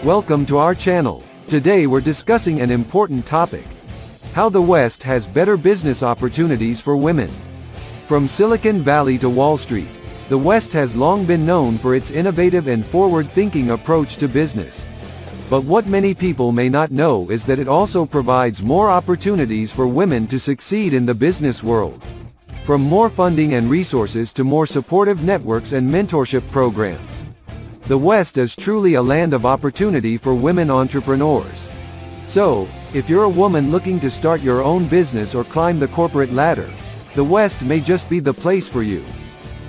Welcome to our channel. Today we're discussing an important topic: how the West has better business opportunities for women. From Silicon Valley to Wall Street, the West has long been known for its innovative and forward-thinking approach to business. But what many people may not know is that it also provides more opportunities for women to succeed in the business world. From more funding and resources to more supportive networks and mentorship programs. The West is truly a land of opportunity for women entrepreneurs. So, if you're a woman looking to start your own business or climb the corporate ladder, the West may just be the place for you.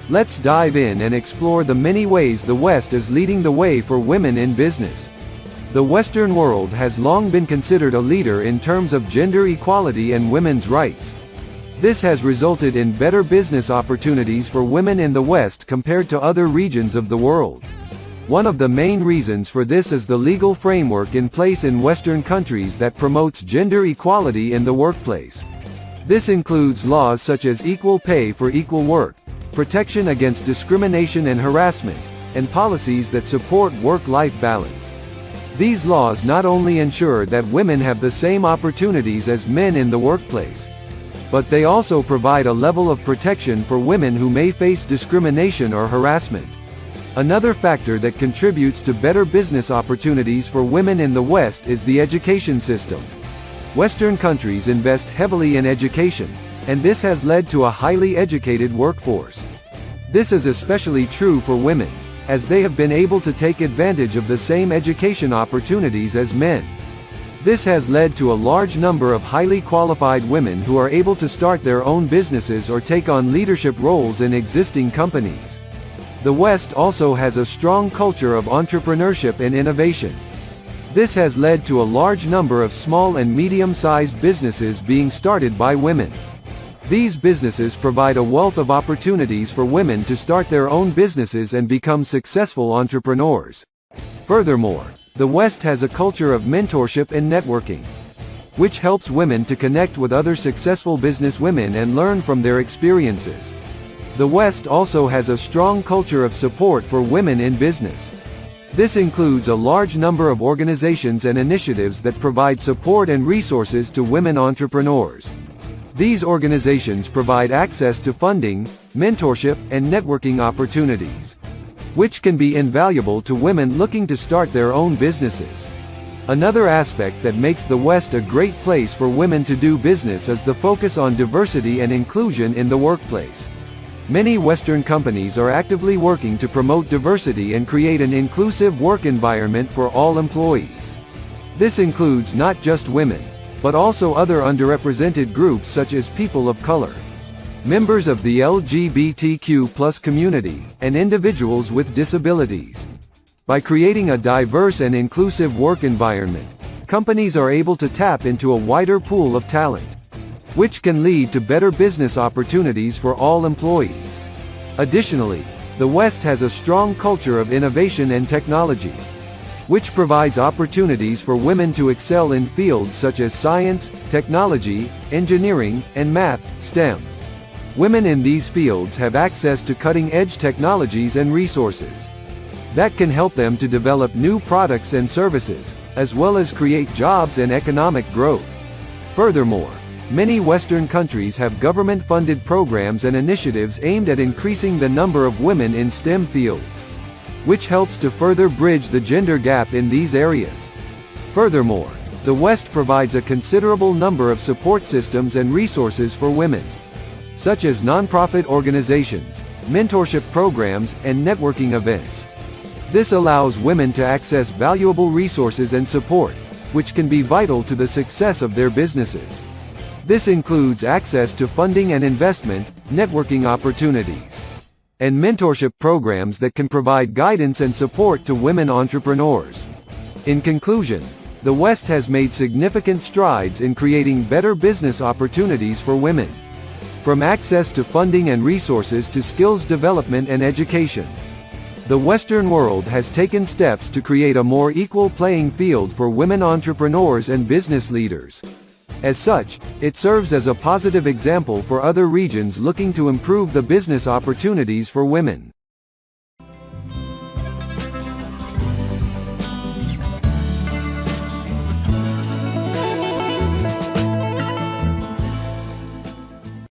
Let's dive in and explore the many ways the West is leading the way for women in business. The Western world has long been considered a leader in terms of gender equality and women's rights. This has resulted in better business opportunities for women in the West compared to other regions of the world. One of the main reasons for this is the legal framework in place in Western countries that promotes gender equality in the workplace. This includes laws such as equal pay for equal work, protection against discrimination and harassment, and policies that support work-life balance. These laws not only ensure that women have the same opportunities as men in the workplace, but they also provide a level of protection for women who may face discrimination or harassment. Another factor that contributes to better business opportunities for women in the West is the education system. Western countries invest heavily in education, and this has led to a highly educated workforce. This is especially true for women, as they have been able to take advantage of the same education opportunities as men. This has led to a large number of highly qualified women who are able to start their own businesses or take on leadership roles in existing companies. The West also has a strong culture of entrepreneurship and innovation. This has led to a large number of small and medium-sized businesses being started by women. These businesses provide a wealth of opportunities for women to start their own businesses and become successful entrepreneurs. Furthermore, the West has a culture of mentorship and networking, which helps women to connect with other successful businesswomen and learn from their experiences. The West also has a strong culture of support for women in business. This includes a large number of organizations and initiatives that provide support and resources to women entrepreneurs. These organizations provide access to funding, mentorship, and networking opportunities, which can be invaluable to women looking to start their own businesses. Another aspect that makes the West a great place for women to do business is the focus on diversity and inclusion in the workplace. Many Western companies are actively working to promote diversity and create an inclusive work environment for all employees. This includes not just women, but also other underrepresented groups such as people of color, members of the LGBTQ+ community, and individuals with disabilities. By creating a diverse and inclusive work environment, companies are able to tap into a wider pool of talent, which can lead to better business opportunities for all employees. Additionally, the West has a strong culture of innovation and technology, which provides opportunities for women to excel in fields such as science, technology, engineering, and math, STEM. Women in these fields have access to cutting-edge technologies and resources that can help them to develop new products and services, as well as create jobs and economic growth. Furthermore, many Western countries have government-funded programs and initiatives aimed at increasing the number of women in STEM fields, which helps to further bridge the gender gap in these areas. Furthermore, the West provides a considerable number of support systems and resources for women, such as nonprofit organizations, mentorship programs, and networking events. This allows women to access valuable resources and support, which can be vital to the success of their businesses. This includes access to funding and investment, networking opportunities, and mentorship programs that can provide guidance and support to women entrepreneurs. In conclusion, the West has made significant strides in creating better business opportunities for women. From access to funding and resources to skills development and education, the Western world has taken steps to create a more equal playing field for women entrepreneurs and business leaders. As such, it serves as a positive example for other regions looking to improve the business opportunities for women.